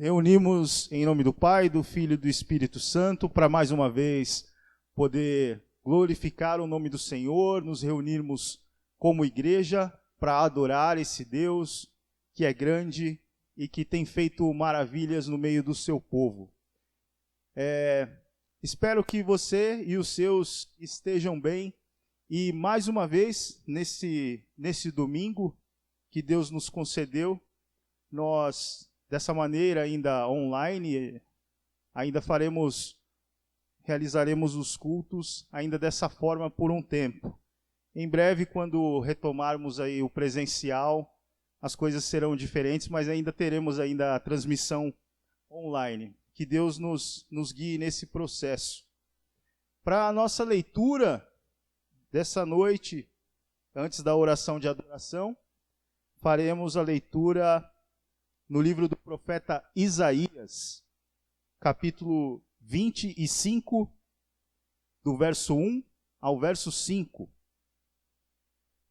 Reunimos em nome do Pai, do Filho e do Espírito Santo para mais uma vez poder glorificar o nome do Senhor, nos reunirmos como igreja para adorar esse Deus que é grande e que tem feito maravilhas no meio do seu povo. Espero que você e os seus estejam bem e mais uma vez nesse domingo que Deus nos concedeu, nós dessa maneira ainda online, ainda realizaremos os cultos ainda dessa forma por um tempo. Em breve, quando retomarmos aí o presencial, as coisas serão diferentes, mas ainda teremos ainda a transmissão online. Que Deus nos guie nesse processo. Para a nossa leitura dessa noite, antes da oração de adoração, faremos a leitura no livro do profeta Isaías, capítulo 25, do verso 1 ao verso 5.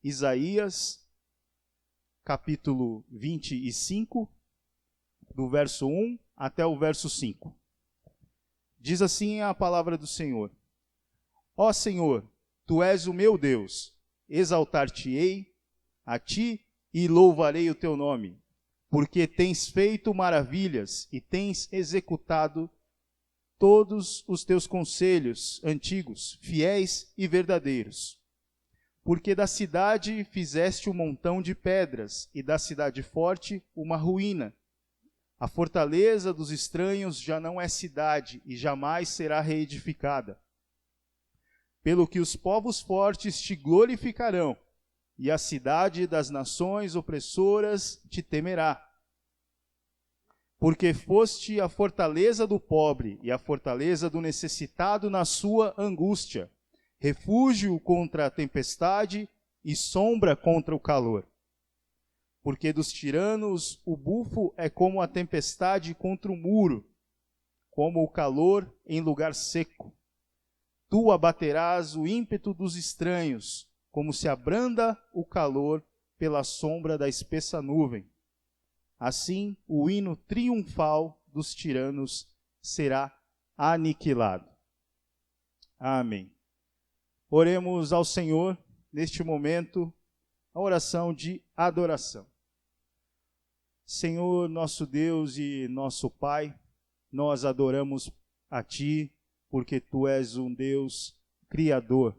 Isaías, capítulo 25, do verso 1 até o verso 5. Diz assim a palavra do Senhor: Ó Senhor, Tu és o meu Deus, exaltar-te-ei a Ti e louvarei o Teu nome, porque tens feito maravilhas e tens executado todos os teus conselhos antigos, fiéis e verdadeiros. Porque da cidade fizeste um montão de pedras, e da cidade forte uma ruína. A fortaleza dos estranhos já não é cidade, e jamais será reedificada. Pelo que os povos fortes te glorificarão, e a cidade das nações opressoras te temerá. Porque foste a fortaleza do pobre e a fortaleza do necessitado na sua angústia, refúgio contra a tempestade e sombra contra o calor. Porque dos tiranos o bufo é como a tempestade contra o muro, como o calor em lugar seco. Tu abaterás o ímpeto dos estranhos, como se abranda o calor pela sombra da espessa nuvem. Assim, o hino triunfal dos tiranos será aniquilado. Amém. Oremos ao Senhor, neste momento, a oração de adoração. Senhor, nosso Deus e nosso Pai, nós adoramos a Ti, porque Tu és um Deus criador.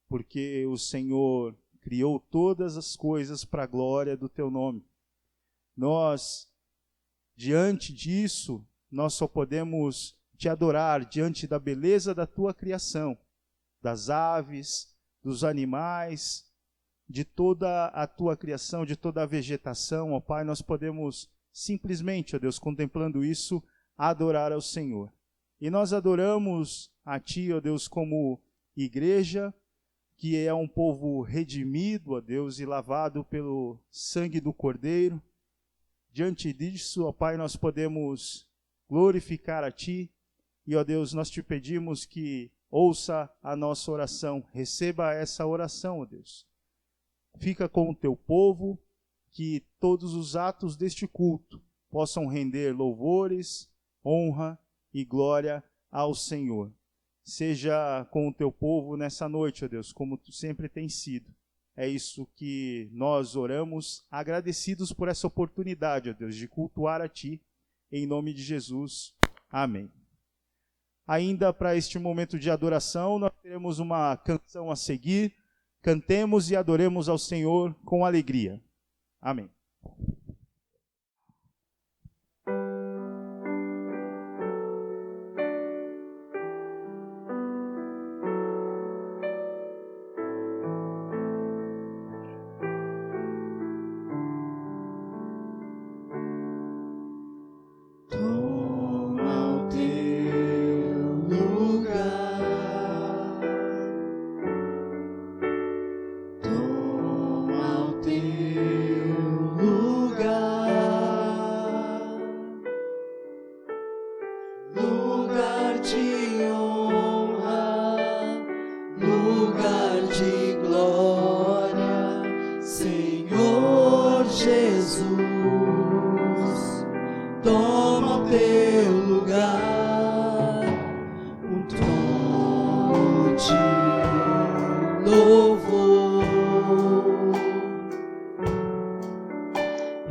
Porque o Senhor criou todas as coisas para a glória do Teu nome. Nós, diante disso, nós só podemos Te adorar diante da beleza da Tua criação, das aves, dos animais, de toda a Tua criação, de toda a vegetação, ó Pai, nós podemos simplesmente, ó Deus, contemplando isso, adorar ao Senhor. E nós adoramos a Ti, ó Deus, como igreja, que é um povo redimido, ó Deus, e lavado pelo sangue do Cordeiro. Diante disso, ó Pai, nós podemos glorificar a Ti, e, ó Deus, nós Te pedimos que ouça a nossa oração, receba essa oração, ó Deus. Fica com o Teu povo, que todos os atos deste culto possam render louvores, honra e glória ao Senhor. Seja com o Teu povo nessa noite, ó Deus, como Tu sempre tens sido. É isso que nós oramos, agradecidos por essa oportunidade, ó Deus, de cultuar a Ti, em nome de Jesus. Amém. Ainda para este momento de adoração, nós teremos uma canção a seguir. Cantemos e adoremos ao Senhor com alegria. Amém. Senhor Jesus, toma ao teu lugar, um trono de louvor.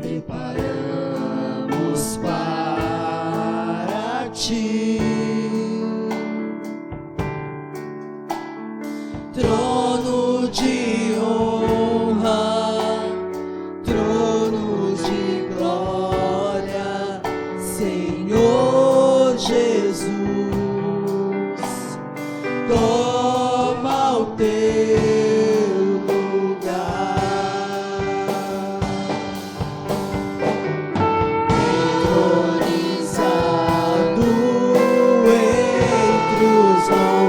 Preparamos para ti trono de honra, trono de glória, Senhor Jesus, toma o teu lugar, entronizado entre os louvores.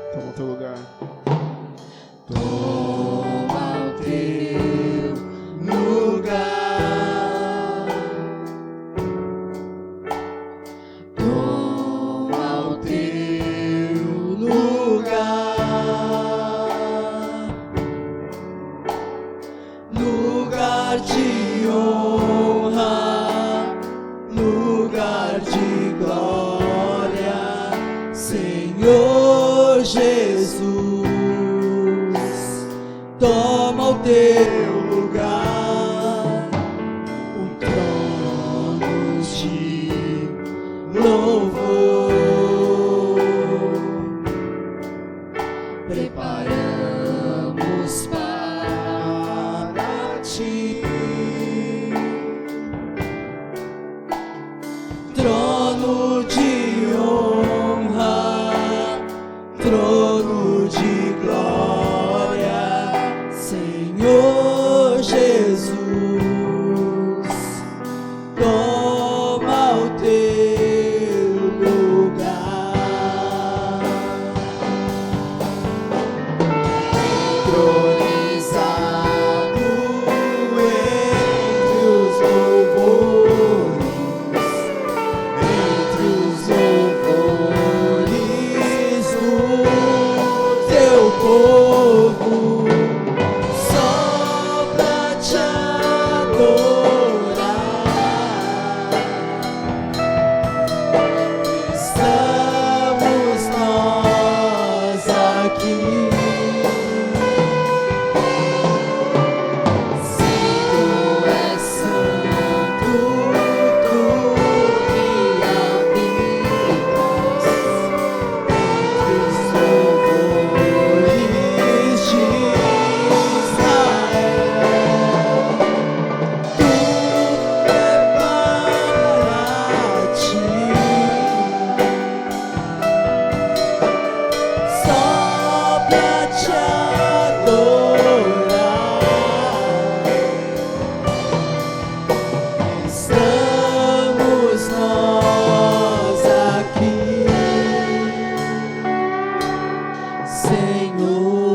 Toma o teu lugar. Toma o teu lugar. Toma o teu lugar. Lugar de honra, lugar de glória, Senhor Jesus, toma o teu lugar, um trono de louvor. Preparamos para ti trono de honra, trono de glória, Senhor Jesus, toma o teu lugar, entronizado entre os louvores. Povo só pra te adorar, estamos nós aqui. Se tu és santo, tu que habitas entre os louvores de Israel, tu prepara-te só pra te adorar. Estamos nós aqui, Senhor.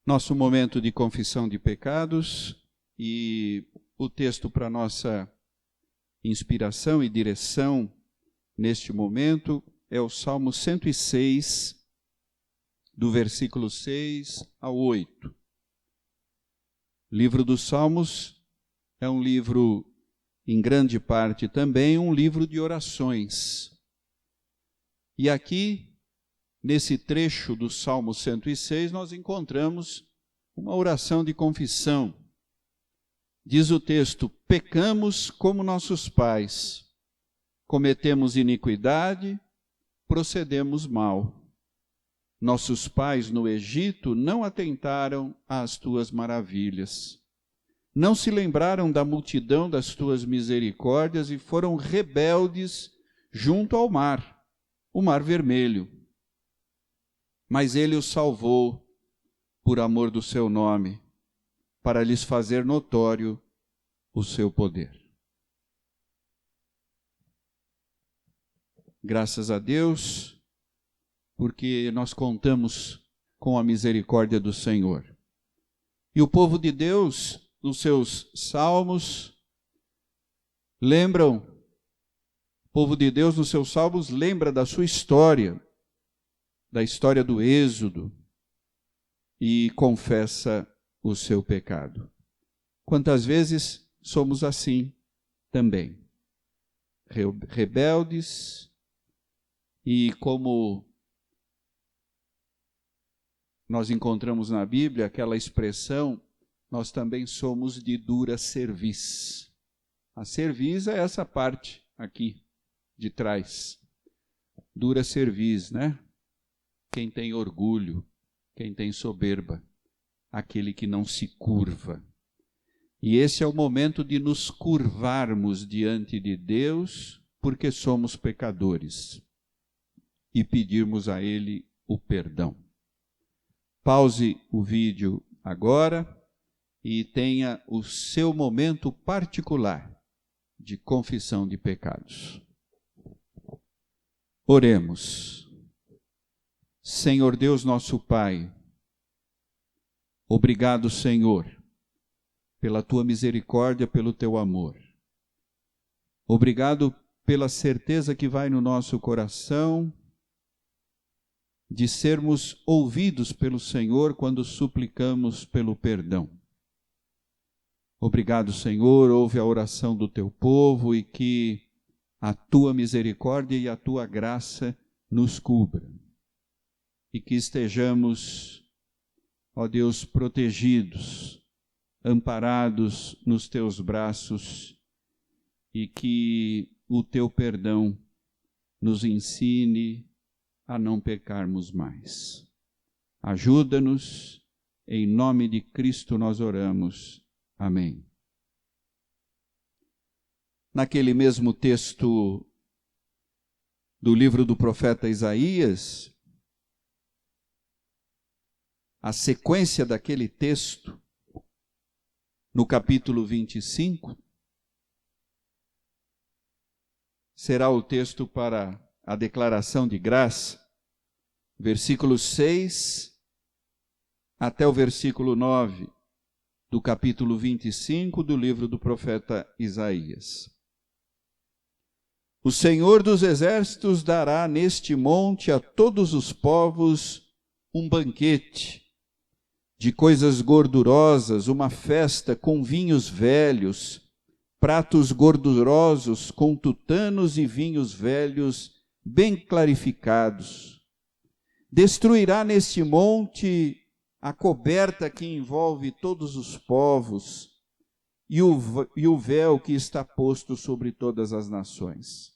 Nosso momento de confissão de pecados, e o texto para nossa inspiração e direção neste momento é o Salmo 106, do versículo 6 ao 8. O livro dos Salmos é um livro, em grande parte também, um livro de orações. E aqui, nesse trecho do Salmo 106, nós encontramos uma oração de confissão. Diz o texto: pecamos como nossos pais, cometemos iniquidade, procedemos mal. Nossos pais no Egito não atentaram às tuas maravilhas. Não se lembraram da multidão das tuas misericórdias e foram rebeldes junto ao mar, o Mar Vermelho. Mas ele os salvou por amor do seu nome, para lhes fazer notório o seu poder. Graças a Deus, porque nós contamos com a misericórdia do Senhor. E o povo de Deus, nos seus salmos, lembra da sua história, da história do Êxodo, e confessa o seu pecado. Quantas vezes somos assim também, rebeldes, e como nós encontramos na Bíblia aquela expressão, nós também somos de dura cerviz. A cerviz é essa parte aqui de trás. Dura cerviz, né? Quem tem orgulho, quem tem soberba, aquele que não se curva. E esse é o momento de nos curvarmos diante de Deus, porque somos pecadores, e pedirmos a Ele o perdão. Pause o vídeo agora e tenha o seu momento particular de confissão de pecados. Oremos. Senhor Deus nosso Pai, obrigado, Senhor, pela Tua misericórdia, pelo Teu amor. Obrigado pela certeza que vai no nosso coração de sermos ouvidos pelo Senhor quando suplicamos pelo perdão. Obrigado, Senhor, ouve a oração do Teu povo e que a Tua misericórdia e a Tua graça nos cubra. E que estejamos, ó Deus, protegidos, amparados nos Teus braços, e que o Teu perdão nos ensine a não pecarmos mais. Ajuda-nos, em nome de Cristo nós oramos. Amém. Naquele mesmo texto do livro do profeta Isaías, a sequência daquele texto, no capítulo 25, será o texto para a declaração de graça, versículo 6 até o versículo 9 do capítulo 25 do livro do profeta Isaías. O Senhor dos Exércitos dará neste monte a todos os povos um banquete de coisas gordurosas, uma festa com vinhos velhos, pratos gordurosos com tutanos e vinhos velhos bem clarificados. Destruirá neste monte a coberta que envolve todos os povos e o véu que está posto sobre todas as nações.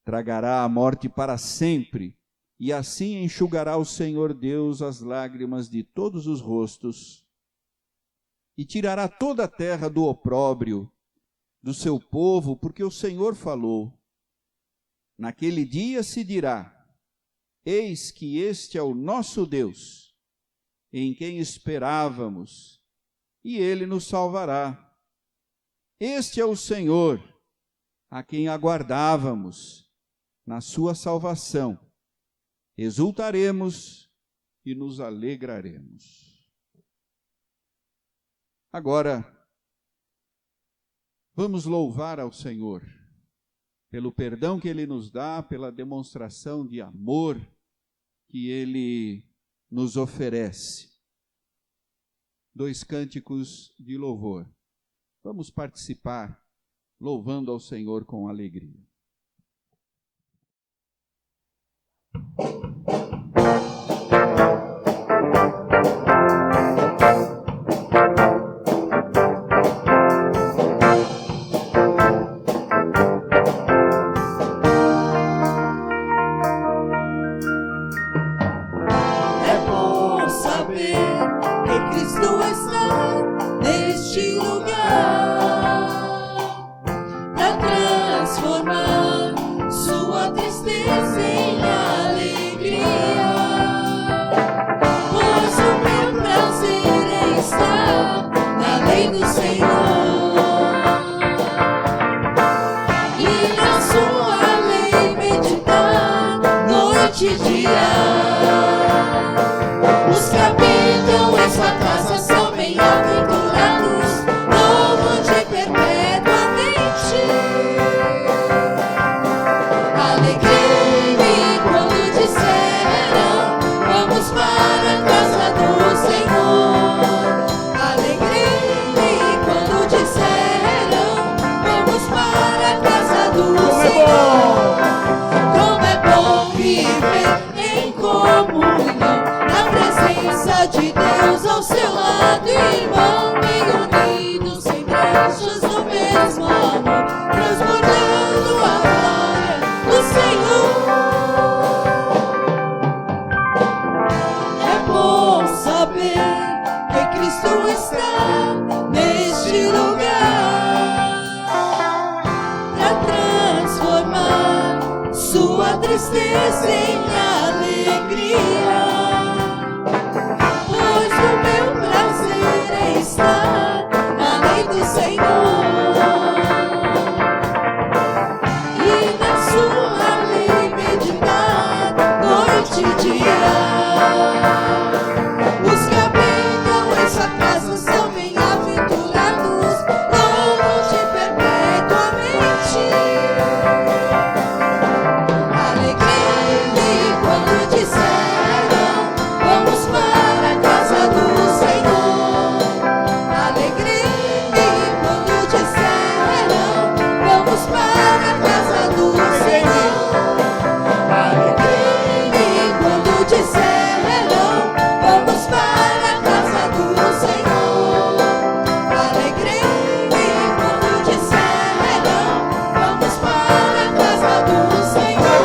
Tragará a morte para sempre, e assim enxugará o Senhor Deus as lágrimas de todos os rostos, e tirará toda a terra do opróbrio do seu povo, porque o Senhor falou. Naquele dia se dirá: eis que este é o nosso Deus, em quem esperávamos, e ele nos salvará. Este é o Senhor, a quem aguardávamos, na sua salvação. Exultaremos e nos alegraremos. Agora, vamos louvar ao Senhor pelo perdão que Ele nos dá, pela demonstração de amor que Ele nos oferece. 2 cânticos de louvor. Vamos participar louvando ao Senhor com alegria. É bom saber que Cristo está neste lugar para transformar sua tristeza em alegria. Pois o meu prazer é estar na lei do Senhor e na sua lei meditar noite e dia. Os que habitam em sua casa são bem-aventurados, louvam-te perpetuamente. Alegrei-me quando disseram, vamos para a casa do Senhor. Alegrei-me quando disseram, vamos para a casa do Senhor. Como é bom viver em comunhão, na presença de Deus ao seu lado, irmão, bem unido, sem brechas, no mesmo amor, transbordando a glória do Senhor. É bom saber que Cristo está neste lugar para transformar sua tristeza em alegria. Pois o meu prazer é estar na lei do Senhor e na sua lei meditar noite e dia. Os que habitam em sua casa são bem-aventurados, louvam-te perpetuamente. Alegrei-me quando disseram, vamos para a casa do Senhor. Alegrei-me quando disseram, vamos para a casa do Senhor. Alegrei-me quando disseram, vamos para a casa do Senhor. Alegrei-me quando disseram, vamos para a casa do Senhor.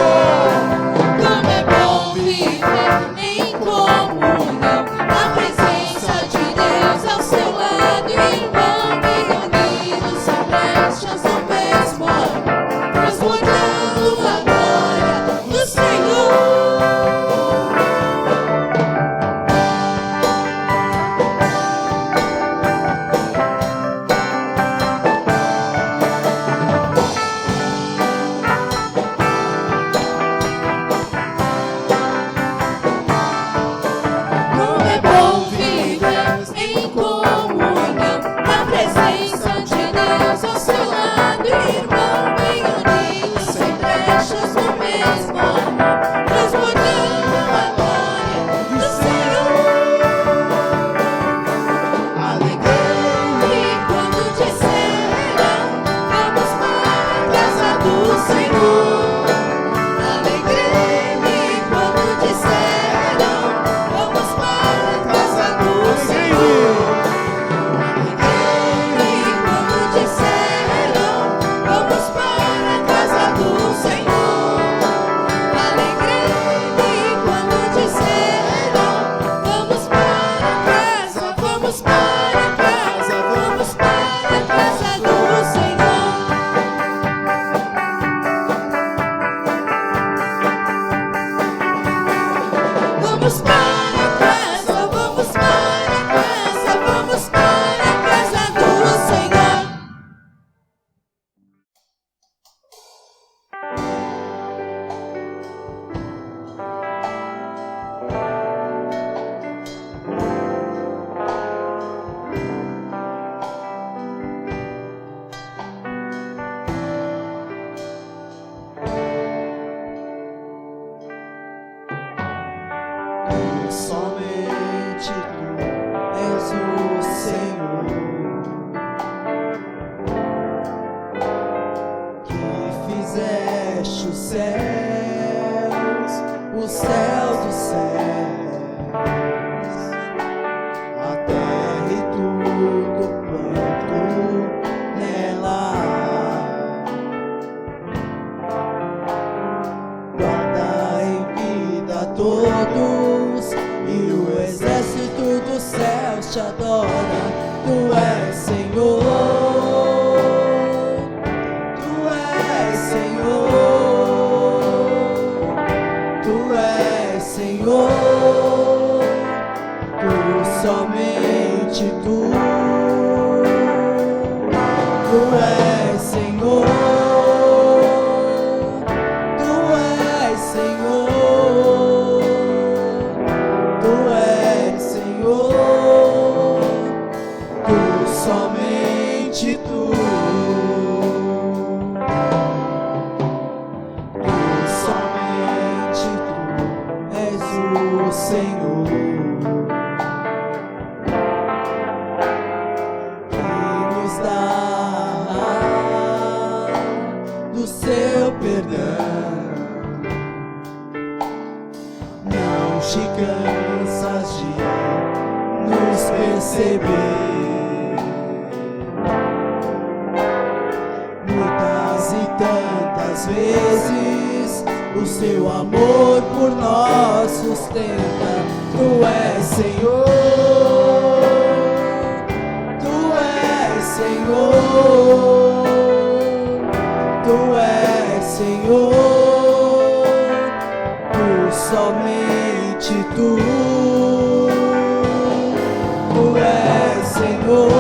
Como é bom viver em comunhão, na presença de Deus ao seu lado, irmão, bem unido, sem brechas, no mesmo amor, transbordando a glória do Senhor. Como é bom viver em comunhão, na presença de Deus ao seu lado, irmão, bem unido, sem brechas, no mesmo amor, transbordando a glória do Senhor. Alegrei-me quando disseram, vamos para a casa do Senhor. Alegrei-me quando disseram, vamos para a casa do Senhor. Alegrei-me quando disseram, vamos para a casa do Senhor. Alegrei-me quando disseram, vamos para a casa, vamos para a casa, vamos para a casa do Senhor. Vamos para a casa, vamos para a casa, vamos para a casa do Senhor. somente tu és o Senhor, que fizeste os céus dos céus, a terra e tudo quanto nela há. Guarda em vida todos, e o exército dos céus te adora. Tu és Senhor, tu és Senhor, tu és Senhor, tu somente tu. Tu és Senhor, tu és Senhor, tu és Senhor, tu somente tu. Tu somente tu és o Senhor, que nos dá do seu perdão. Não te cansas de nos perceber. Muitas e tantas vezes o seu amor por nós sustenta. Tu és Senhor, tu és Senhor, tu és Senhor, tu somente tu. Tu és Senhor,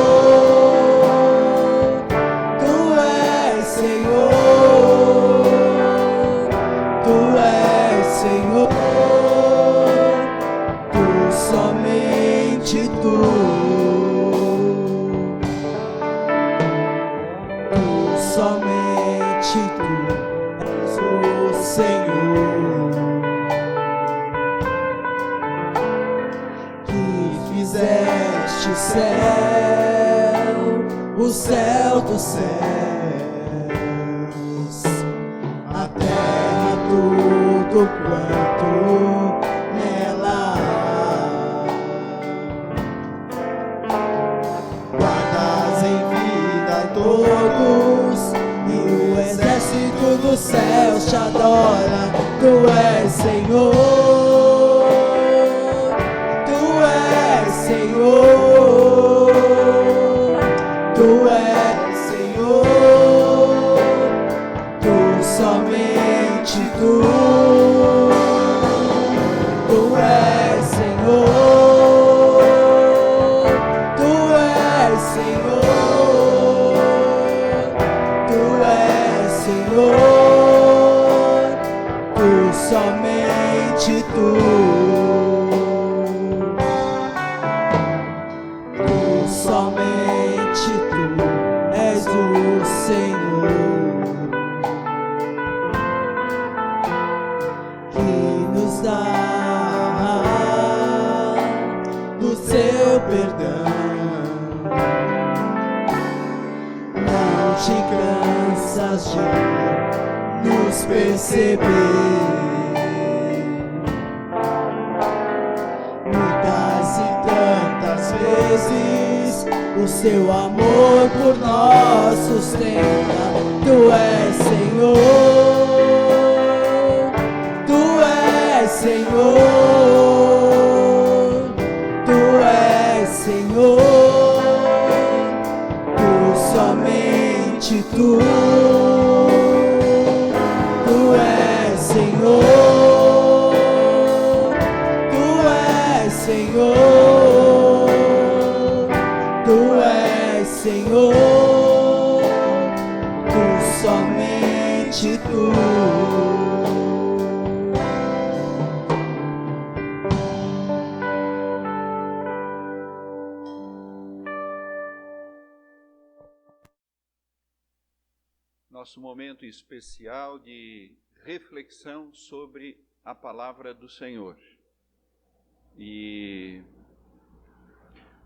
tu és Senhor, tu és Senhor, tu somente tu. Tu somente tu és o Senhor, que fizeste o céu dos céus, a terra tudo quanto nela há. Guardas em vida todos, e o exército dos céus te adora. Tu és Senhor, tu és Senhor, tu és Senhor, tu somente tu. Tu és Senhor, tu és Senhor, tu és Senhor, tu somente tu. Tu somente tu és o Senhor, que nos dá do seu perdão. Não te cansas de nos perceber. Muitas e tantas vezes o seu amor por nós sustenta. Tu és Senhor, tu és Senhor, tu és Senhor, tu somente tu. Tu és Senhor, tu és Senhor, tu és Senhor, tu somente tu. Nosso momento especial de reflexão sobre a palavra do Senhor. E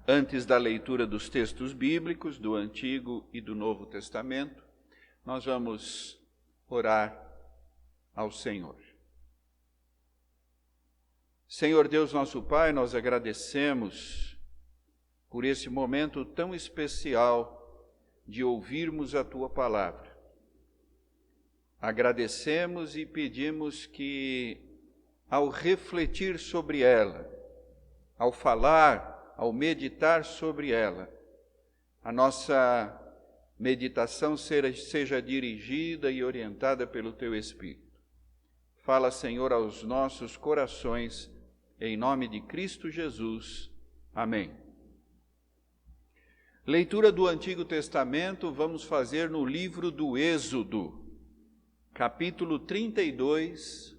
antes da leitura dos textos bíblicos do Antigo e do Novo Testamento, nós vamos orar ao Senhor. Senhor Deus nosso Pai, nós agradecemos por esse momento tão especial de ouvirmos a Tua palavra. Agradecemos e pedimos que, ao refletir sobre ela, ao falar, ao meditar sobre ela, a nossa meditação seja dirigida e orientada pelo Teu Espírito. Fala, Senhor, aos nossos corações, em nome de Cristo Jesus. Amém. Leitura do Antigo Testamento vamos fazer no livro do Êxodo, capítulo 32,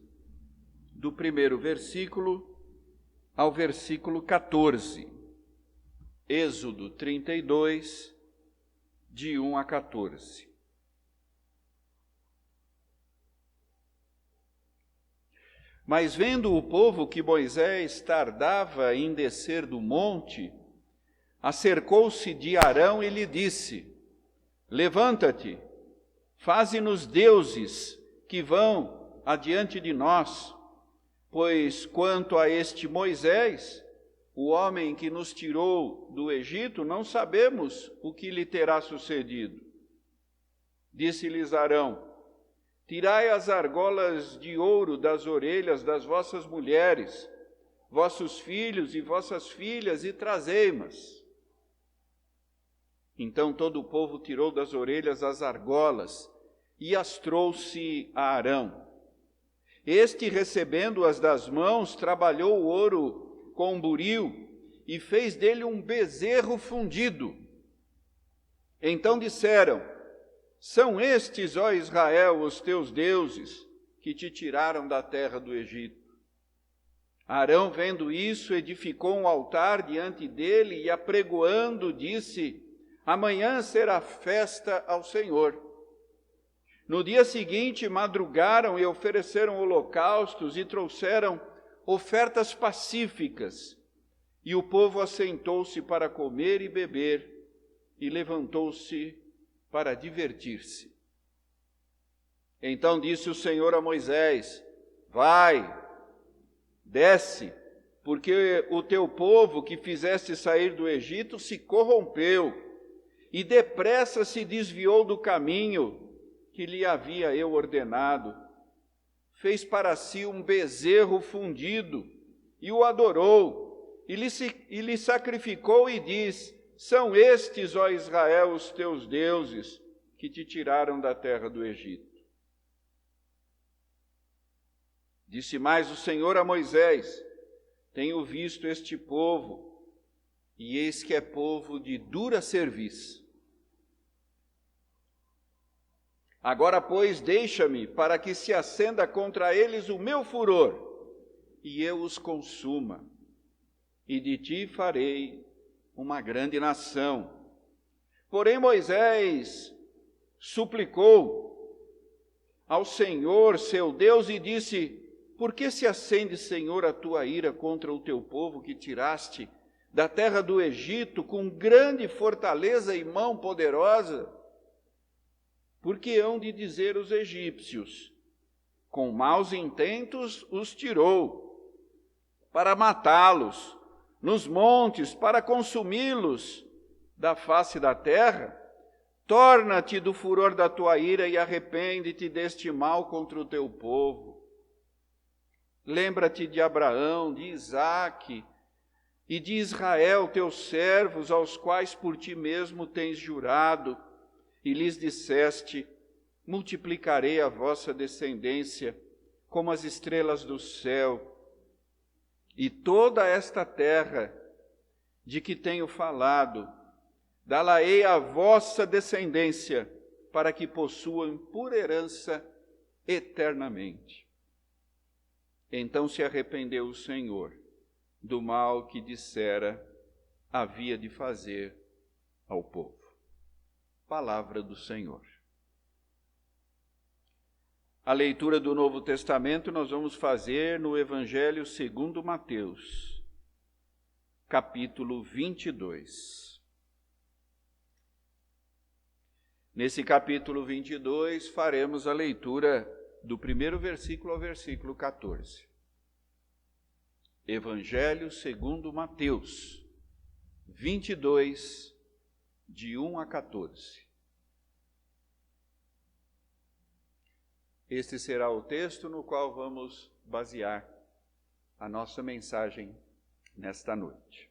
do primeiro versículo ao versículo 14. Êxodo 32, de 1 a 14. Mas vendo o povo que Moisés tardava em descer do monte, acercou-se de Arão e lhe disse: Levanta-te, faze-nos deuses que vão adiante de nós, pois quanto a este Moisés, o homem que nos tirou do Egito, não sabemos o que lhe terá sucedido. Disse-lhes Arão: Tirai as argolas de ouro das orelhas das vossas mulheres, vossos filhos e vossas filhas, e trazei-mas. Então todo o povo tirou das orelhas as argolas e as trouxe a Arão. Este, recebendo-as das mãos, trabalhou o ouro com um buril e fez dele um bezerro fundido. Então disseram: São estes, ó Israel, os teus deuses, que te tiraram da terra do Egito. Arão, vendo isso, edificou um altar diante dele e, apregoando, disse: Amanhã será festa ao Senhor. No dia seguinte, madrugaram e ofereceram holocaustos e trouxeram ofertas pacíficas. E o povo assentou-se para comer e beber, e levantou-se para divertir-se. Então disse o Senhor a Moisés: Vai, desce, porque o teu povo que fizeste sair do Egito se corrompeu, e depressa se desviou do caminho que lhe havia eu ordenado. Fez para si um bezerro fundido, e o adorou, e lhe sacrificou e diz: São estes, ó Israel, os teus deuses, que te tiraram da terra do Egito. Disse mais o Senhor a Moisés: Tenho visto este povo, e eis que é povo de dura cerviz. Agora, pois, deixa-me, para que se acenda contra eles o meu furor, e eu os consuma, e de ti farei uma grande nação. Porém Moisés suplicou ao Senhor, seu Deus, e disse: Por que se acende, Senhor, a tua ira contra o teu povo que tiraste da terra do Egito com grande fortaleza e mão poderosa? Porque hão de dizer os egípcios: Com maus intentos os tirou, para matá-los nos montes, para consumi-los da face da terra? Torna-te do furor da tua ira e arrepende-te deste mal contra o teu povo. Lembra-te de Abraão, de Isaque e de Israel, teus servos, aos quais por ti mesmo tens jurado, e lhes disseste: multiplicarei a vossa descendência como as estrelas do céu. E toda esta terra de que tenho falado, dá-la-ei à vossa descendência, para que possuam por herança eternamente. Então se arrependeu o Senhor do mal que dissera havia de fazer ao povo. Palavra do Senhor. A leitura do Novo Testamento nós vamos fazer no Evangelho segundo Mateus, capítulo 22. Nesse capítulo 22, faremos a leitura do primeiro versículo ao versículo 14. Evangelho segundo Mateus, 22, de 1 a 14. Este será o texto no qual vamos basear a nossa mensagem nesta noite.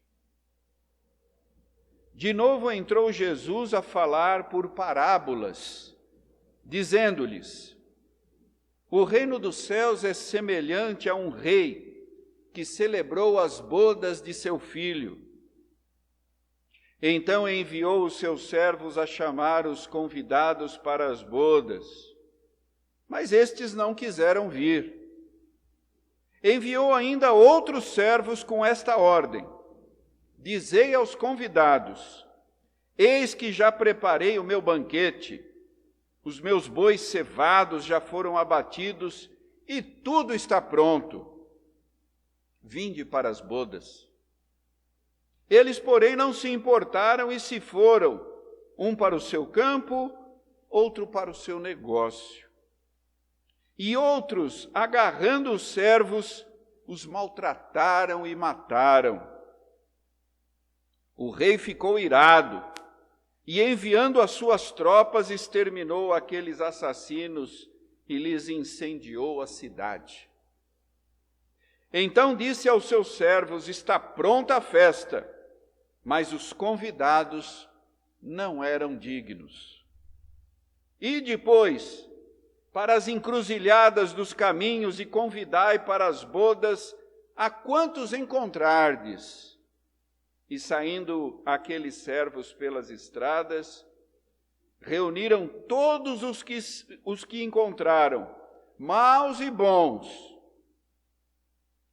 De novo entrou Jesus a falar por parábolas, dizendo-lhes: o reino dos céus é semelhante a um rei que celebrou as bodas de seu filho. Então enviou os seus servos a chamar os convidados para as bodas, mas estes não quiseram vir. Enviou ainda outros servos com esta ordem: dizei aos convidados: eis que já preparei o meu banquete, os meus bois cevados já foram abatidos e tudo está pronto. Vinde para as bodas. Eles, porém, não se importaram e se foram, um para o seu campo, outro para o seu negócio. E outros, agarrando os servos, os maltrataram e mataram. O rei ficou irado e, enviando as suas tropas, exterminou aqueles assassinos e lhes incendiou a cidade. Então disse aos seus servos: está pronta a festa, mas os convidados não eram dignos. E depois, para as encruzilhadas dos caminhos e convidai para as bodas a quantos encontrardes. E saindo aqueles servos pelas estradas, reuniram todos os que encontraram, maus e bons.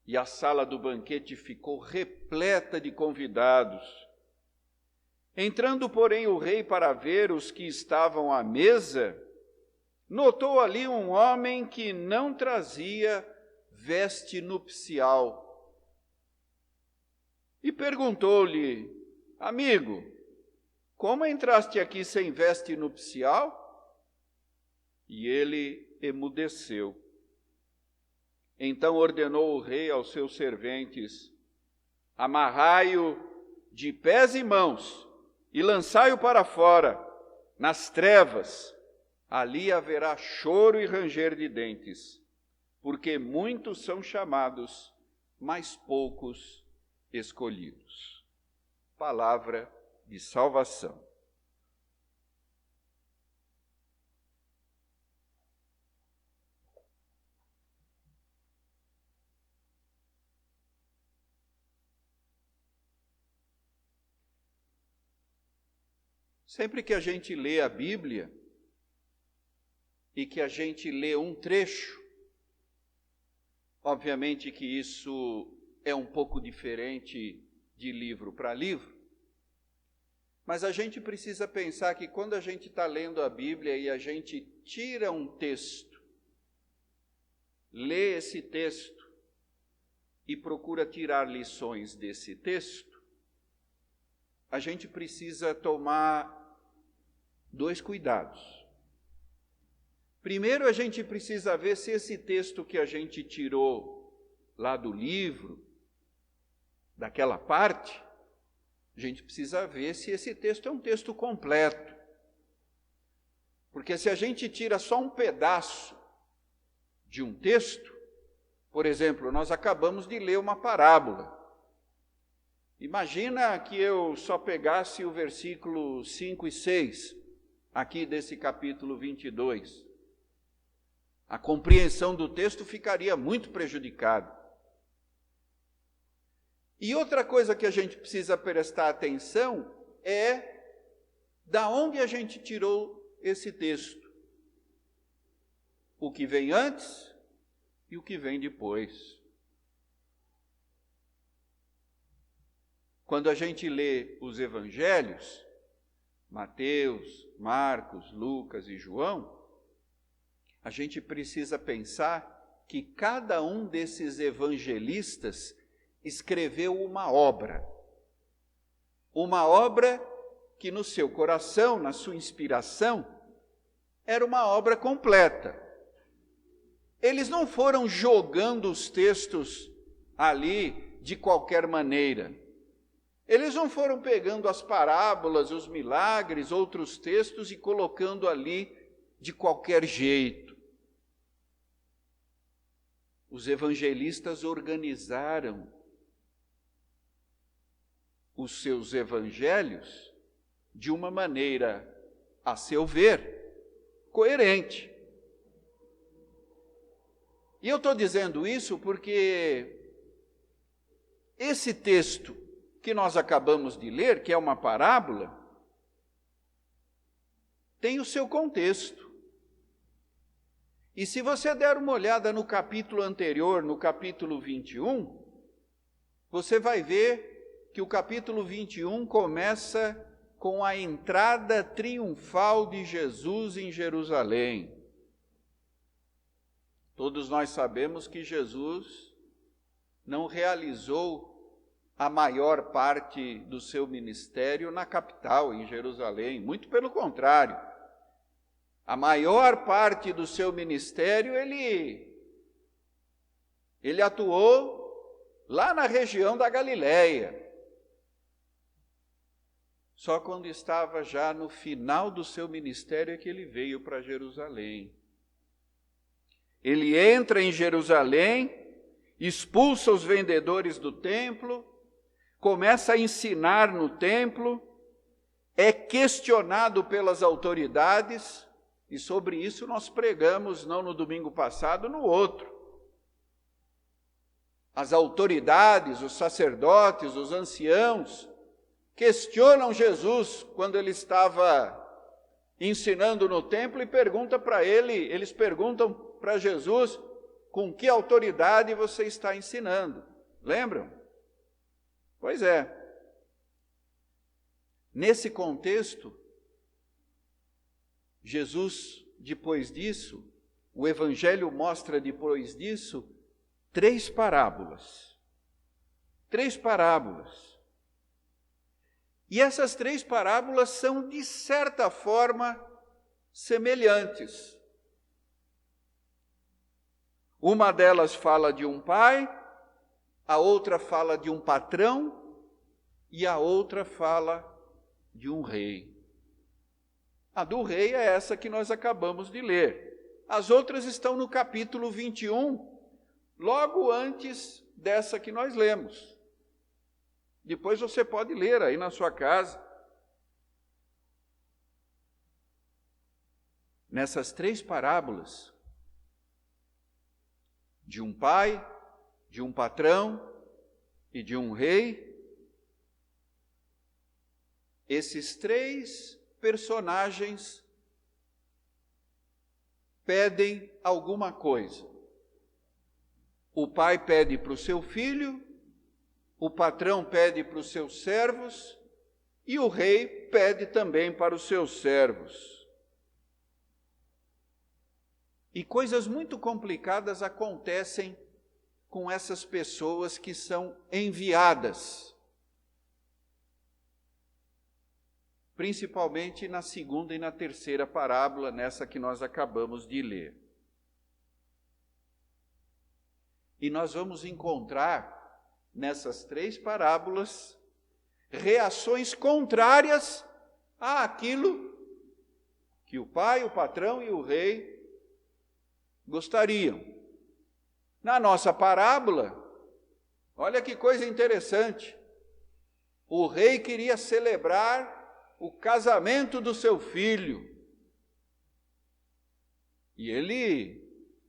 E a sala do banquete ficou repleta de convidados. Entrando, porém, o rei para ver os que estavam à mesa, notou ali um homem que não trazia veste nupcial. E perguntou-lhe: amigo, como entraste aqui sem veste nupcial? E ele emudeceu. Então ordenou o rei aos seus serventes: amarrai-o de pés e mãos e lançai-o para fora, nas trevas. Ali haverá choro e ranger de dentes, porque muitos são chamados, mas poucos escolhidos. Palavra de salvação. Sempre que a gente lê a Bíblia e que a gente lê um trecho, obviamente que isso é um pouco diferente de livro para livro, mas a gente precisa pensar que quando a gente está lendo a Bíblia e a gente tira um texto, lê esse texto e procura tirar lições desse texto, a gente precisa tomar dois cuidados. Primeiro, a gente precisa ver se esse texto que a gente tirou lá do livro, daquela parte, a gente precisa ver se esse texto é um texto completo. Porque se a gente tira só um pedaço de um texto, por exemplo, nós acabamos de ler uma parábola. Imagina que eu só pegasse o versículo 5 e 6, aqui desse capítulo 22. A compreensão do texto ficaria muito prejudicada. E outra coisa que a gente precisa prestar atenção é da onde a gente tirou esse texto. O que vem antes e o que vem depois. Quando a gente lê os evangelhos, Mateus, Marcos, Lucas e João, a gente precisa pensar que cada um desses evangelistas escreveu uma obra. Uma obra que no seu coração, na sua inspiração, era uma obra completa. Eles não foram jogando os textos ali de qualquer maneira. Eles não foram pegando as parábolas, os milagres, outros textos e colocando ali de qualquer jeito. Os evangelistas organizaram os seus evangelhos de uma maneira, a seu ver, coerente. E eu estou dizendo isso porque esse texto que nós acabamos de ler, que é uma parábola, tem o seu contexto. E se você der uma olhada no capítulo anterior, no capítulo 21, você vai ver que o capítulo 21 começa com a entrada triunfal de Jesus em Jerusalém. Todos nós sabemos que Jesus não realizou a maior parte do seu ministério na capital, em Jerusalém. Muito pelo contrário. A maior parte do seu ministério, ele atuou lá na região da Galileia. Só quando estava já no final do seu ministério é que ele veio para Jerusalém. Ele entra em Jerusalém, expulsa os vendedores do templo, começa a ensinar no templo, é questionado pelas autoridades, e sobre isso nós pregamos não no domingo passado, no outro. As autoridades, os sacerdotes, os anciãos, questionam Jesus quando ele estava ensinando no templo e eles perguntam para Jesus com que autoridade você está ensinando. Lembram? Pois é. Nesse contexto, Jesus, depois disso, o Evangelho mostra depois disso, 3 parábolas. 3 parábolas. E essas 3 parábolas são, de certa forma, semelhantes. Uma delas fala de um pai, a outra fala de um patrão e a outra fala de um rei. A do rei é essa que nós acabamos de ler. As outras estão no capítulo 21, logo antes dessa que nós lemos. Depois você pode ler aí na sua casa. Nessas 3 parábolas, de um pai, de um patrão e de um rei, esses 3 personagens pedem alguma coisa. O pai pede para o seu filho, o patrão pede para os seus servos e o rei pede também para os seus servos. E coisas muito complicadas acontecem com essas pessoas que são enviadas. Principalmente na 2ª e na 3ª parábola, nessa que nós acabamos de ler. E nós vamos encontrar nessas 3 parábolas reações contrárias àquilo que o pai, o patrão e o rei gostariam. Na nossa parábola, olha que coisa interessante. O rei queria celebrar o casamento do seu filho. E ele,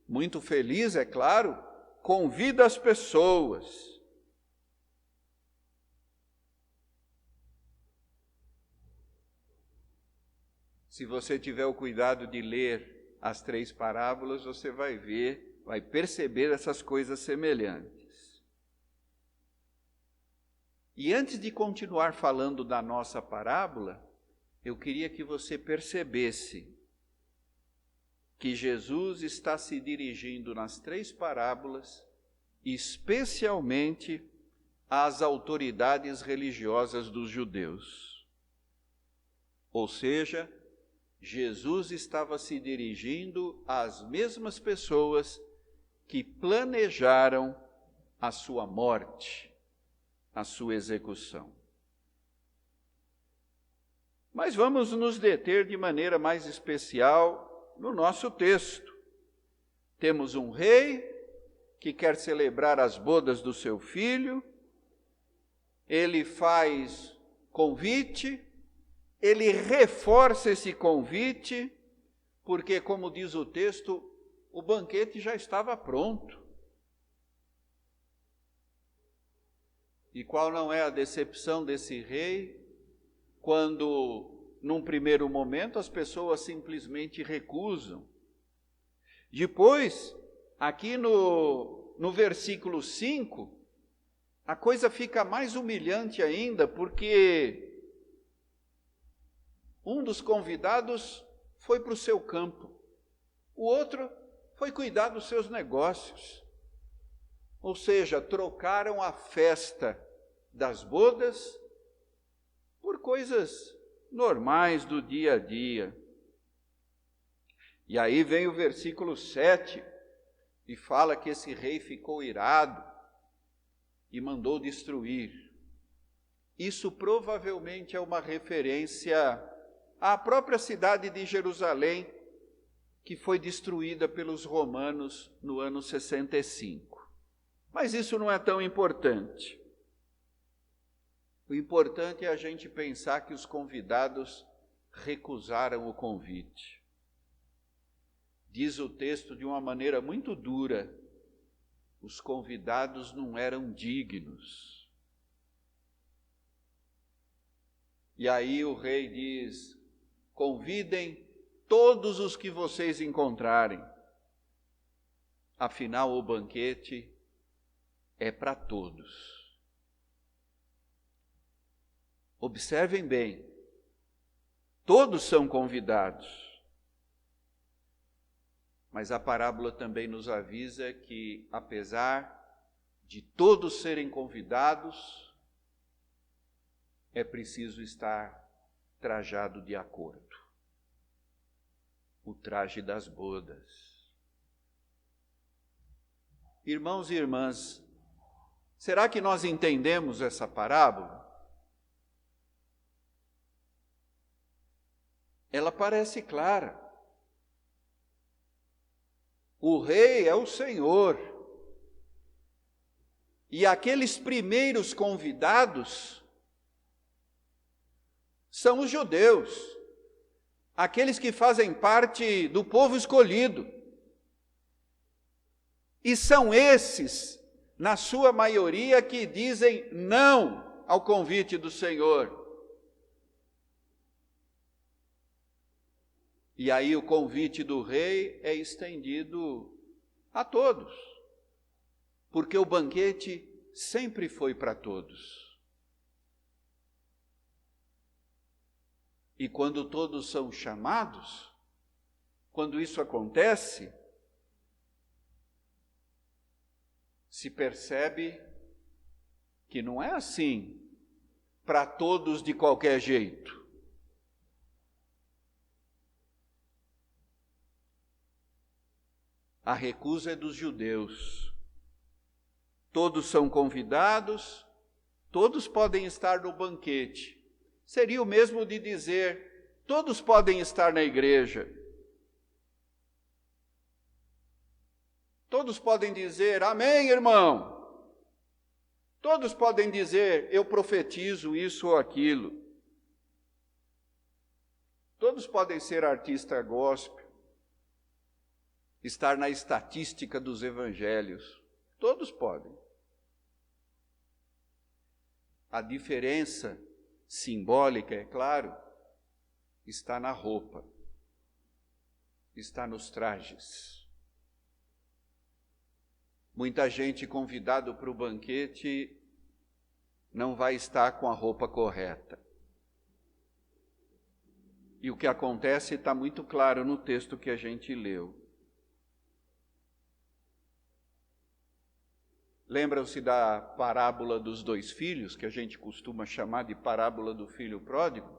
muito feliz, é claro, convida as pessoas. Se você tiver o cuidado de ler as 3 parábolas, você vai ver, vai perceber essas coisas semelhantes. E antes de continuar falando da nossa parábola, eu queria que você percebesse que Jesus está se dirigindo nas 3 parábolas, especialmente às autoridades religiosas dos judeus. Ou seja, Jesus estava se dirigindo às mesmas pessoas que planejaram a sua morte, a sua execução. Mas vamos nos deter de maneira mais especial no nosso texto. Temos um rei que quer celebrar as bodas do seu filho, ele faz convite, ele reforça esse convite, porque, como diz o texto, o banquete já estava pronto. E qual não é a decepção desse rei, quando, num primeiro momento, as pessoas simplesmente recusam. Depois, aqui no versículo 5, a coisa fica mais humilhante ainda, porque um dos convidados foi para o seu campo, o outro foi cuidar dos seus negócios. Ou seja, trocaram a festa das bodas por coisas normais do dia a dia. E aí vem o versículo 7 e fala que esse rei ficou irado e mandou destruir. Isso provavelmente é uma referência à própria cidade de Jerusalém, que foi destruída pelos romanos no ano 65. Mas isso não é tão importante. O importante é a gente pensar que os convidados recusaram o convite. Diz o texto de uma maneira muito dura: os convidados não eram dignos. E aí o rei diz: convidem todos os que vocês encontrarem. Afinal, o banquete é para todos. Observem bem, todos são convidados. Mas a parábola também nos avisa que, apesar de todos serem convidados, é preciso estar trajado de acordo. O traje das bodas. Irmãos e irmãs, será que nós entendemos essa parábola? Ela parece clara. O rei é o Senhor. E aqueles primeiros convidados são os judeus, aqueles que fazem parte do povo escolhido. E são esses, na sua maioria, que dizem não ao convite do Senhor. E aí o convite do rei é estendido a todos, porque o banquete sempre foi para todos. E quando todos são chamados, quando isso acontece, se percebe que não é assim para todos de qualquer jeito. A recusa é dos judeus. Todos são convidados, todos podem estar no banquete. Seria o mesmo de dizer, todos podem estar na igreja. Todos podem dizer, amém, irmão. Todos podem dizer, eu profetizo isso ou aquilo. Todos podem ser artista gospel, estar na estatística dos evangelhos. Todos podem. A diferença simbólica, é claro, está na roupa, está nos trajes. Muita gente convidado para o banquete não vai estar com a roupa correta. E o que acontece está muito claro no texto que a gente leu. Lembram-se da parábola dos 2 filhos, que a gente costuma chamar de parábola do filho pródigo?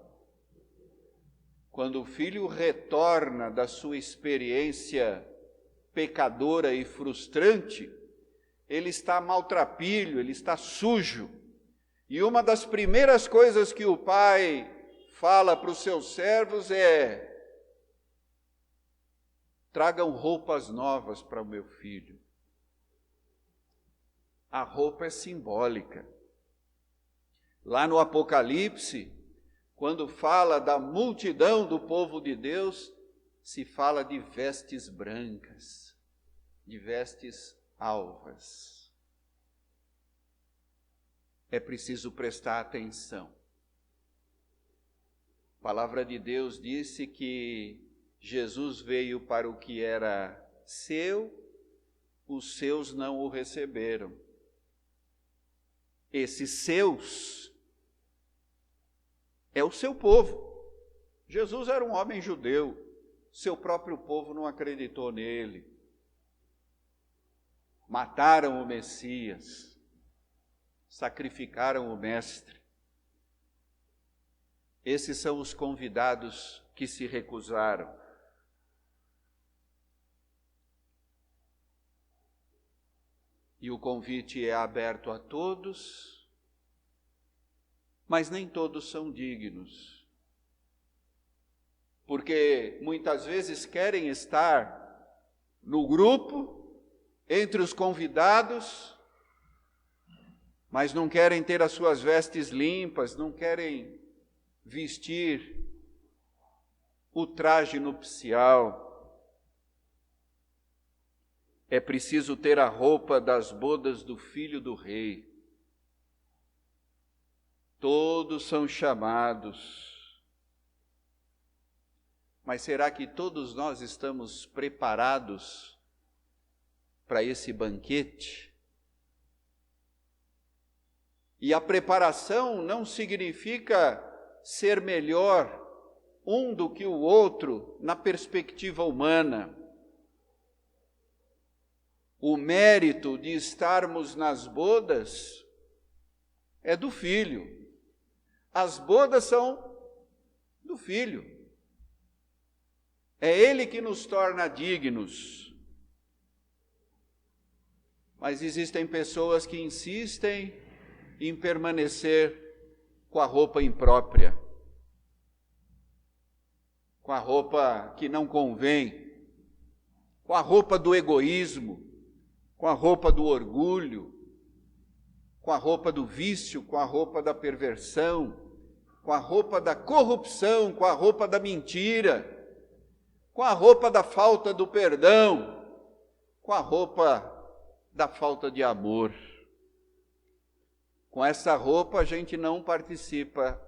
Quando o filho retorna da sua experiência pecadora e frustrante, ele está maltrapilho, ele está sujo. E uma das primeiras coisas que o pai fala para os seus servos é: tragam roupas novas para o meu filho. A roupa é simbólica. Lá no Apocalipse, quando fala da multidão do povo de Deus, se fala de vestes brancas, de vestes alvas. É preciso prestar atenção. A palavra de Deus disse que Jesus veio para o que era seu, os seus não o receberam. Esses seus é o seu povo. Jesus era um homem judeu, seu próprio povo não acreditou nele. Mataram o Messias, sacrificaram o Mestre. Esses são os convidados que se recusaram. E o convite é aberto a todos, mas nem todos são dignos. Porque muitas vezes querem estar no grupo, entre os convidados, mas não querem ter as suas vestes limpas, não querem vestir o traje nupcial. É preciso ter a roupa das bodas do Filho do Rei. Todos são chamados. Mas será que todos nós estamos preparados para esse banquete? E a preparação não significa ser melhor um do que o outro na perspectiva humana. O mérito de estarmos nas bodas é do Filho. As bodas são do Filho. É Ele que nos torna dignos. Mas existem pessoas que insistem em permanecer com a roupa imprópria, com a roupa que não convém, com a roupa do egoísmo, com a roupa do orgulho, com a roupa do vício, com a roupa da perversão, com a roupa da corrupção, com a roupa da mentira, com a roupa da falta do perdão, com a roupa da falta de amor. Com essa roupa a gente não participa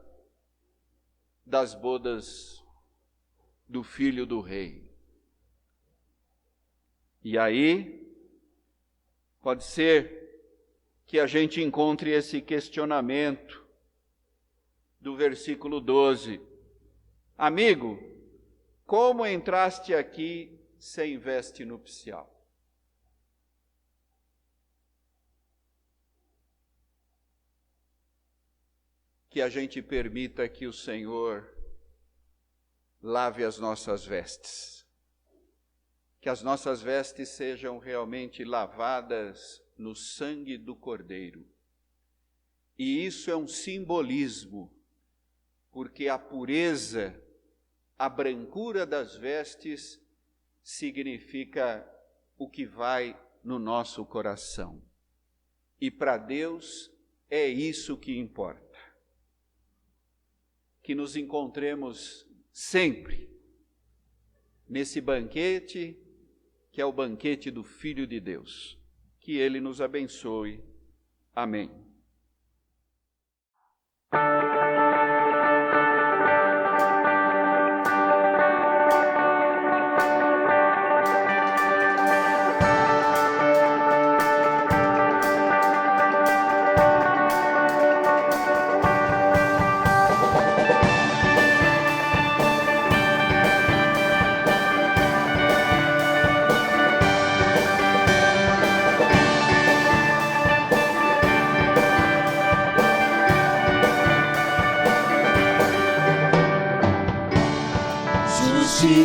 das bodas do Filho do Rei. E aí, pode ser que a gente encontre esse questionamento do versículo 12. Amigo, como entraste aqui sem veste nupcial? Que a gente permita que o Senhor lave as nossas vestes. Que as nossas vestes sejam realmente lavadas no sangue do Cordeiro. E isso é um simbolismo, porque a pureza, a brancura das vestes significa o que vai no nosso coração. E para Deus é isso que importa. Que nos encontremos sempre nesse banquete, que é o banquete do Filho de Deus. Que Ele nos abençoe. Amém.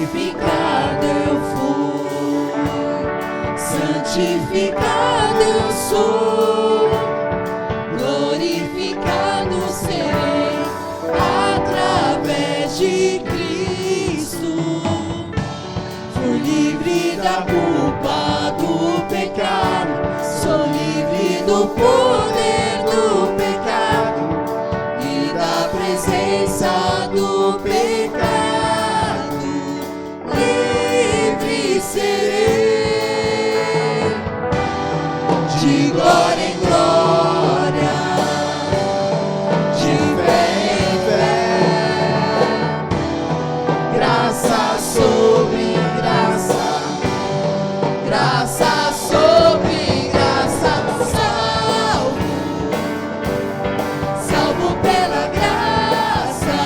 Santificado eu fui, santificado eu sou, glorificado serei através de Cristo. Fui livre da culpa do pecado, sou livre do poder do pecado e da presença do pecado. Livre serei, de glória em glória, de fé em fé, graça sobre graça, graça sobre graça, salvo pela graça,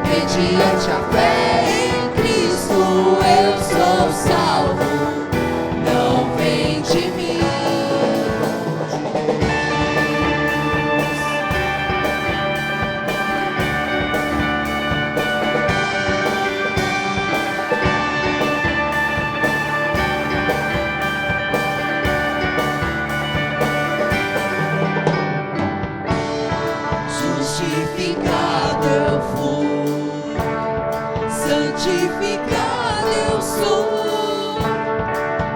mediante a fé em Cristo eu sou salvo, não vem de mim. Justificado eu fui, santificado eu sou,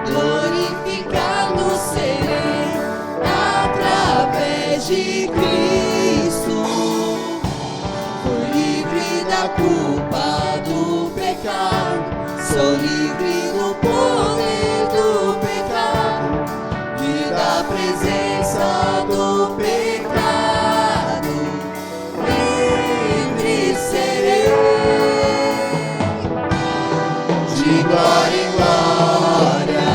glorificado serei através de Cristo. Fui livre da culpa do pecado, sou livre do poder do pecado e da presença do pecado. Livre serei, de glória em glória,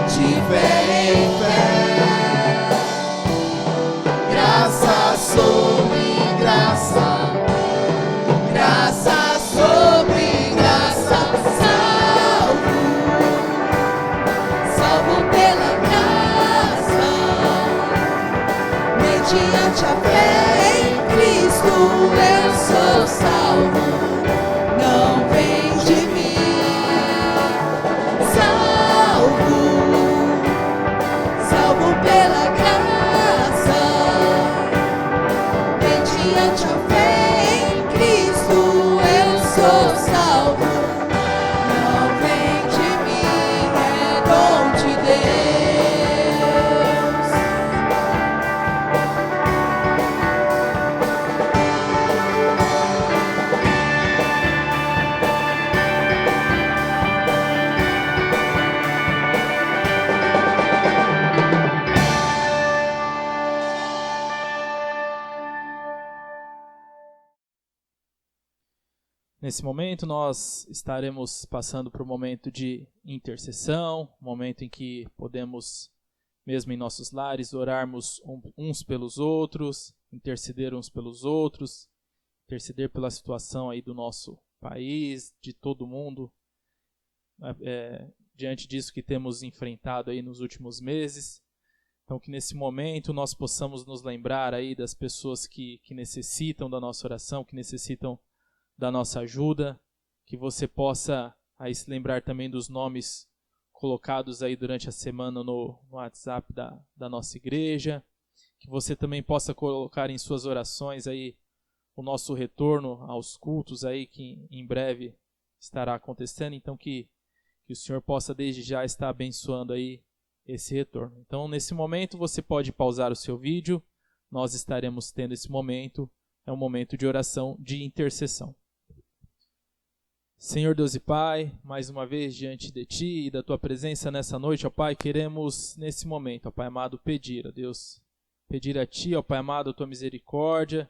de fé em fé, graça sobre graça, graça sobre graça, salvo pela graça, mediante a fé em Cristo eu sou salvo, não vem de mim. Salvo pela graça, mediante a fé em Cristo eu sou salvo, não vem de mim, é dom de Deus. Nesse momento nós estaremos passando por um momento de intercessão, um momento em que podemos, mesmo em nossos lares, orarmos uns pelos outros, interceder uns pelos outros, interceder pela situação aí do nosso país, de todo mundo, diante disso que temos enfrentado aí nos últimos meses. Então que nesse momento nós possamos nos lembrar aí das pessoas que necessitam da nossa oração, que necessitam da nossa ajuda, que você possa aí se lembrar também dos nomes colocados aí durante a semana no WhatsApp da nossa igreja, que você também possa colocar em suas orações aí o nosso retorno aos cultos aí, que em breve estará acontecendo, então que o Senhor possa desde já estar abençoando aí esse retorno. Então nesse momento você pode pausar o seu vídeo, nós estaremos tendo esse momento, é um momento de oração, de intercessão. Senhor Deus e Pai, mais uma vez diante de Ti e da Tua presença nessa noite, ó Pai, queremos nesse momento, ó Pai amado, pedir, ó Deus, pedir a Ti, ó Pai amado, a Tua misericórdia,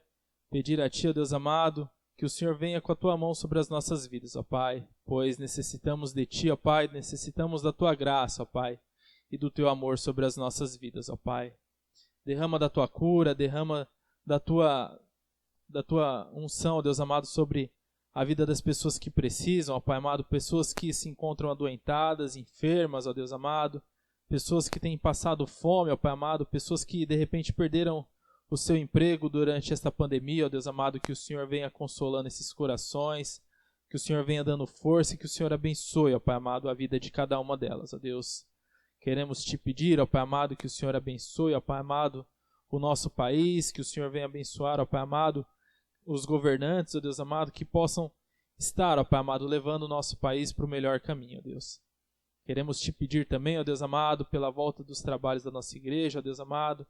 pedir a Ti, ó Deus amado, que o Senhor venha com a Tua mão sobre as nossas vidas, ó Pai, pois necessitamos de Ti, ó Pai, necessitamos da Tua graça, ó Pai, e do Teu amor sobre as nossas vidas, ó Pai. Derrama da Tua cura, derrama da Tua unção, ó Deus amado, sobre a vida das pessoas que precisam, ó Pai amado, pessoas que se encontram adoentadas, enfermas, ó Deus amado, pessoas que têm passado fome, ó Pai amado, pessoas que de repente perderam o seu emprego durante esta pandemia, ó Deus amado, que o Senhor venha consolando esses corações, que o Senhor venha dando força e que o Senhor abençoe, ó Pai amado, a vida de cada uma delas, ó Deus. Queremos te pedir, ó Pai amado, que o Senhor abençoe, ó Pai amado, o nosso país, que o Senhor venha abençoar, ó Pai amado, os governantes, ó Deus amado, que possam estar, ó Pai amado, levando o nosso país para o melhor caminho, ó Deus. Queremos te pedir também, ó Deus amado, pela volta dos trabalhos da nossa igreja, ó Deus amado,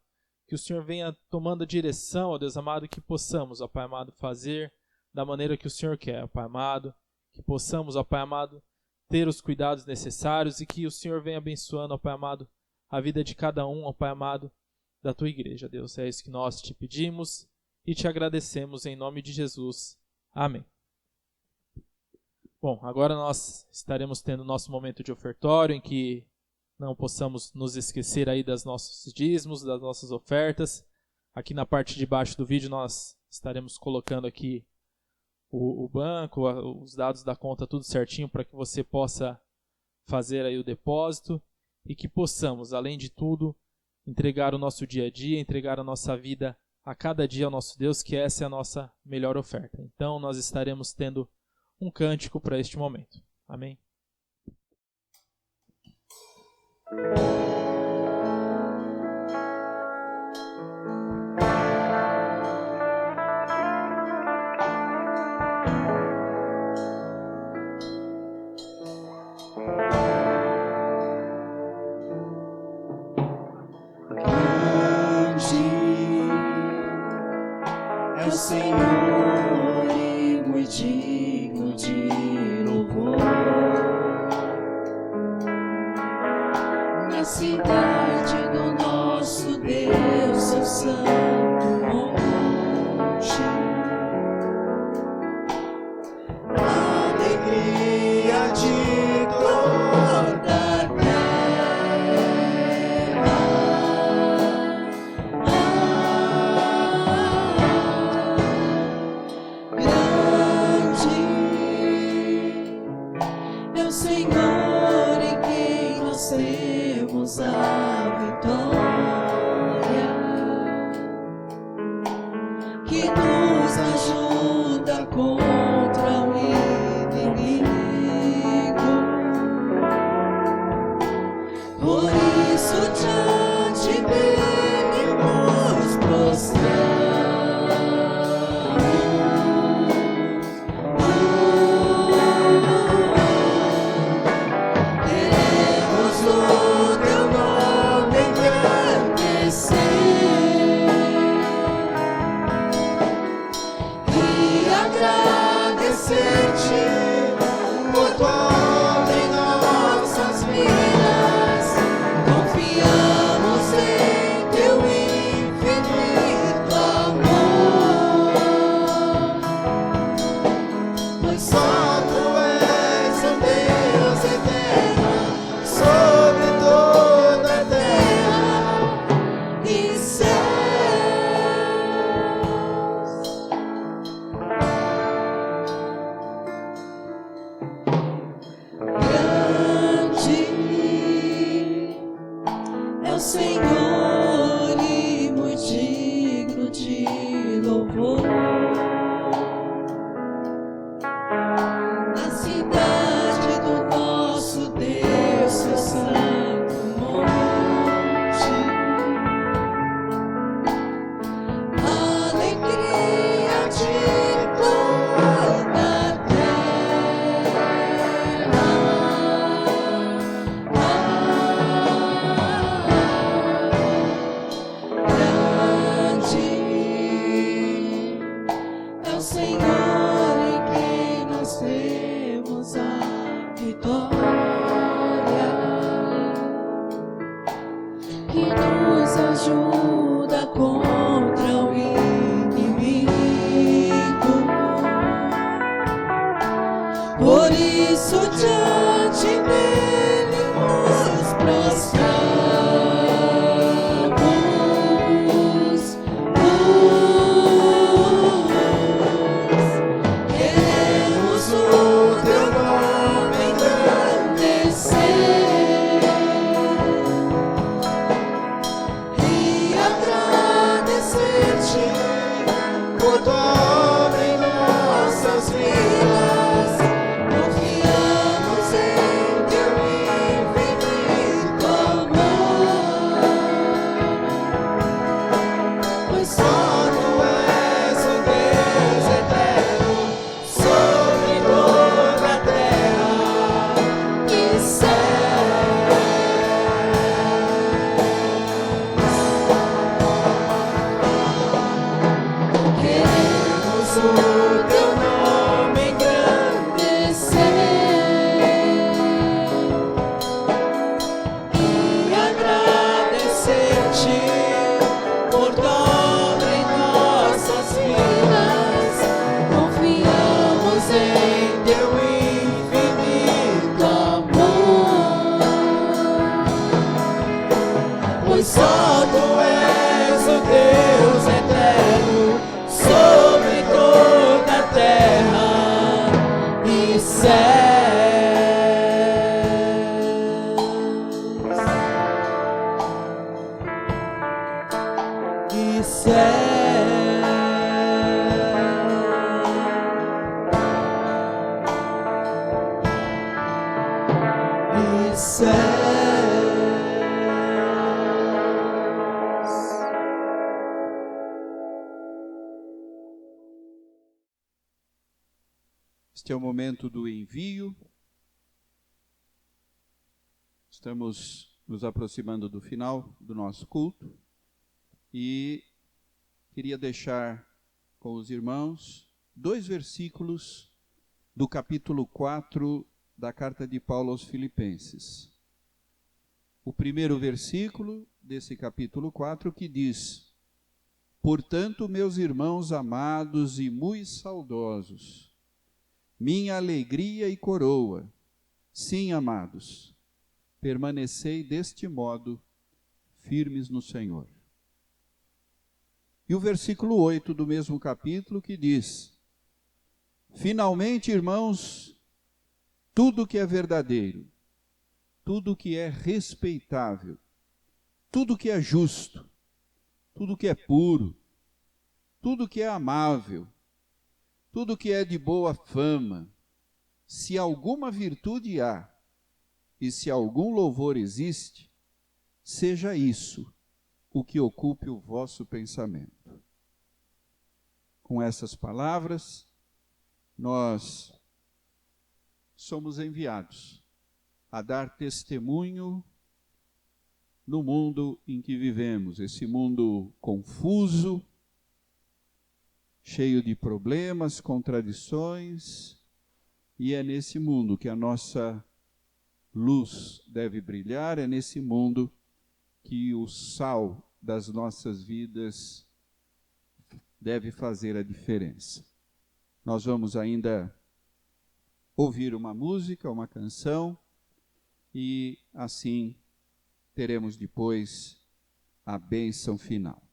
que o Senhor venha tomando a direção, ó Deus amado, que possamos, ó Pai amado, fazer da maneira que o Senhor quer, ó Pai amado, que possamos, ó Pai amado, ter os cuidados necessários e que o Senhor venha abençoando, ó Pai amado, a vida de cada um, ó Pai amado, da tua igreja, Deus. É isso que nós te pedimos e te agradecemos em nome de Jesus. Amém. Bom, agora nós estaremos tendo nosso momento de ofertório, em que não possamos nos esquecer aí dos nossos dízimos, das nossas ofertas. Aqui na parte de baixo do vídeo nós estaremos colocando aqui o banco, os dados da conta, tudo certinho para que você possa fazer aí o depósito e que possamos, além de tudo, entregar o nosso dia a dia, entregar a nossa vida a cada dia ao nosso Deus, que essa é a nossa melhor oferta. Então nós estaremos tendo um cântico para este momento. Amém? É o Senhor e muito digno de louvor. Na cidade do nosso Deus, seu santo monte, alegria de toda a terra. É o Senhor em quem nós temos a vitória, que nos ajuda contra o inimigo. Por isso diante dele nos prostramos. Por tua obra em nossas vidas, confiamos em teu infinito amor, pois só tu és o Deus eterno sobre toda a terra e céus. É o Senhor e muito digno de louvor. Na cidade do nosso Deus, seu santo monte, alegria de toda a terra. É o Senhor em quem nós temos a vitória, que nos ajuda contra o inimigo. Por isso diante dele nos prostramos. Queremos o teu nome engrandecer e agradecer. pois só tu és o Deus eterno sobre toda a terra e céus. E céus. Este é o momento do envio. Estamos nos aproximando do final do nosso culto e queria deixar com os irmãos 2 versículos do capítulo 4 da carta de Paulo aos Filipenses. O primeiro versículo desse capítulo 4 que diz: portanto, meus irmãos amados e muito saudosos, minha alegria e coroa, sim, amados, permanecei deste modo, firmes no Senhor. E o versículo 8 do mesmo capítulo que diz: finalmente, irmãos, tudo que é verdadeiro, tudo que é respeitável, tudo que é justo, tudo que é puro, tudo que é amável, tudo que é de boa fama, se alguma virtude há e se algum louvor existe, seja isso o que ocupe o vosso pensamento. Com essas palavras, nós somos enviados a dar testemunho no mundo em que vivemos, esse mundo confuso, cheio de problemas, contradições, e é nesse mundo que a nossa luz deve brilhar, é nesse mundo que o sal das nossas vidas deve fazer a diferença. Nós vamos ainda ouvir uma música, uma canção, e assim teremos depois a bênção final.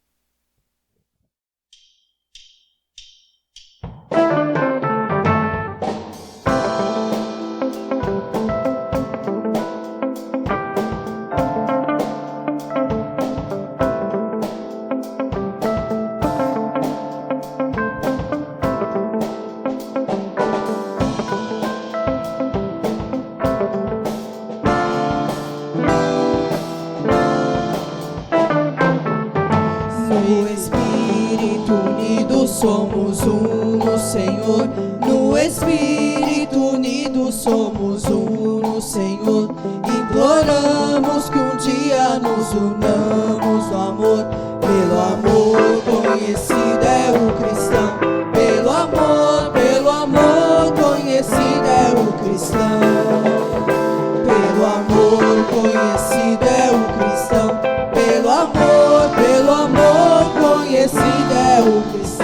Somos um no Senhor, no Espírito unido somos um no Senhor. Imploramos que um dia nos unamos no amor. Pelo amor conhecido é o cristão. Pelo amor conhecido é o cristão. Pelo amor conhecido é o cristão. Pelo amor conhecido é o cristão.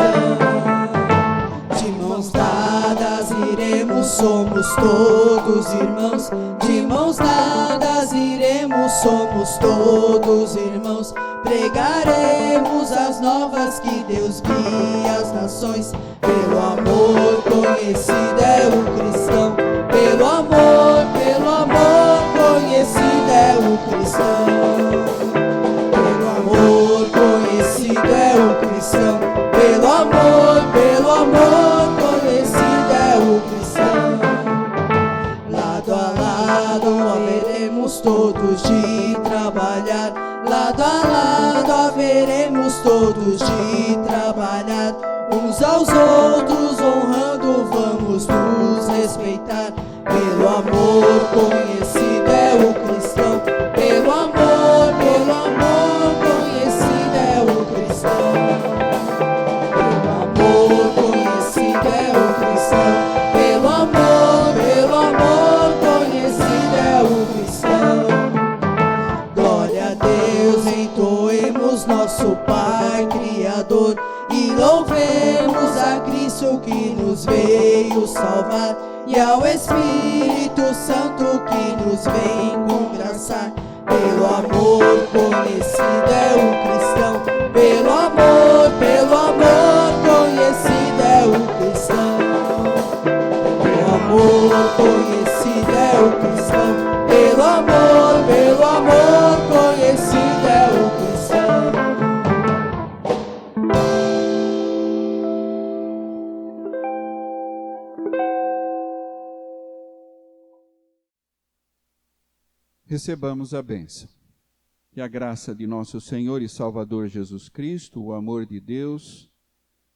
Somos todos irmãos, de mãos dadas iremos, somos todos irmãos. Pregaremos as novas que Deus guia as nações. Pelo amor conhecido é o cristão. Pelo amor conhecido é o cristão. Pelo amor conhecido é o cristão. Pelo amor conhecido é o cristão. Haveremos todos de trabalhar, lado a lado haveremos todos de trabalhar, uns aos outros honrando, vamos nos respeitar. Pelo amor conhecido é o cristão. Pelo amor conhecido é o cristão. Pelo amor conhecido é o cristão. Pelo amor conhecido é o cristão. Glória a Deus, entoemos nosso Pai Criador e louvemos a Cristo que nos veio salvar, e ao Espírito Santo que nos vem congraçar. pelo amor conhecido é o cristão. Pelo amor conhecido é o cristão. Pelo amor conhecido é o cristão. Pelo amor conhecido é o cristão. Recebamos a bênção. Que a graça de nosso Senhor e Salvador Jesus Cristo, o amor de Deus,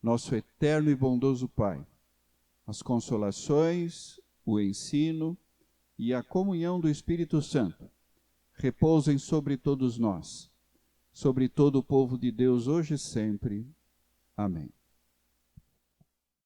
nosso eterno e bondoso Pai, as consolações, o ensino e a comunhão do Espírito Santo repousem sobre todos nós, sobre todo o povo de Deus hoje e sempre. Amém.